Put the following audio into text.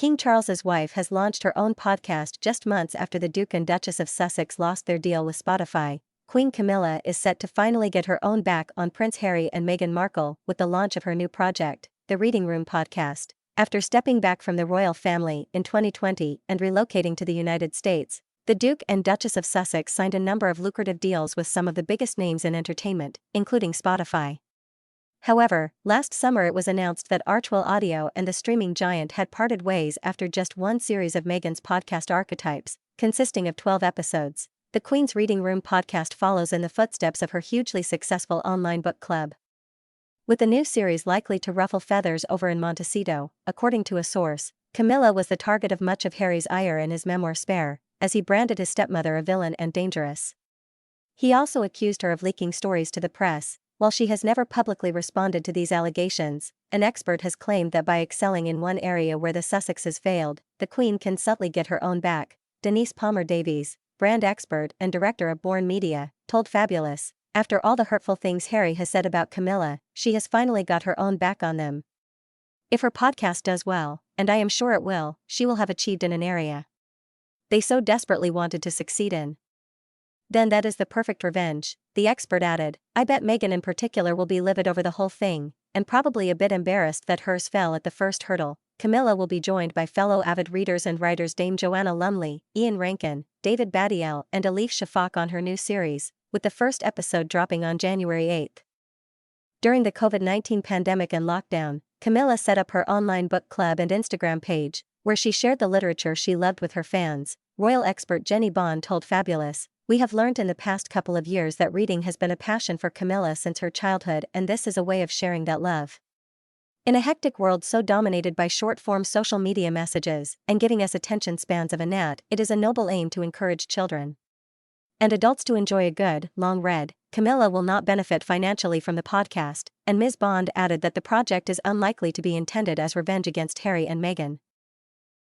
King Charles's wife has launched her own podcast just months after the Duke and Duchess of Sussex lost their deal with Spotify. Queen Camilla is set to finally get her own back on Prince Harry and Meghan Markle with the launch of her new project, the Reading Room podcast. After stepping back from the royal family in 2020 and relocating to the United States, the Duke and Duchess of Sussex signed a number of lucrative deals with some of the biggest names in entertainment, including Spotify. However, last summer it was announced that Factual Audio and the streaming giant had parted ways after just one series of Meghan's podcast archetypes, consisting of 12 episodes. The Queen's Reading Room podcast follows in the footsteps of her hugely successful online book club, with the new series likely to ruffle feathers over in Montecito. According to a source, Camilla was the target of much of Harry's ire in his memoir Spare, as he branded his stepmother a villain and dangerous. He also accused her of leaking stories to the press. While she has never publicly responded to these allegations, an expert has claimed that by excelling in one area where the Sussexes failed, the Queen can subtly get her own back. Denise Palmer-Davies, brand expert and director of Bourne Media, told Fabulous, after all the hurtful things Harry has said about Camilla, she has finally got her own back on them. If her podcast does well, and I am sure it will, she will have achieved in an area they so desperately wanted to succeed in. Then that is the perfect revenge, the expert added. I bet Meghan in particular will be livid over the whole thing, and probably a bit embarrassed that hers fell at the first hurdle. Camilla will be joined by fellow avid readers and writers Dame Joanna Lumley, Ian Rankin, David Baddiel and Elif Shafak on her new series, with the first episode dropping on January 8. During the COVID-19 pandemic and lockdown, Camilla set up her online book club and Instagram page, where she shared the literature she loved with her fans. Royal expert Jenny Bond told Fabulous, "We have learned in the past couple of years that reading has been a passion for Camilla since her childhood, and this is a way of sharing that love. In a hectic world so dominated by short-form social media messages and giving us attention spans of a gnat, it is a noble aim to encourage children and adults to enjoy a good, long read." Camilla will not benefit financially from the podcast, and Ms. Bond added that the project is unlikely to be intended as revenge against Harry and Meghan.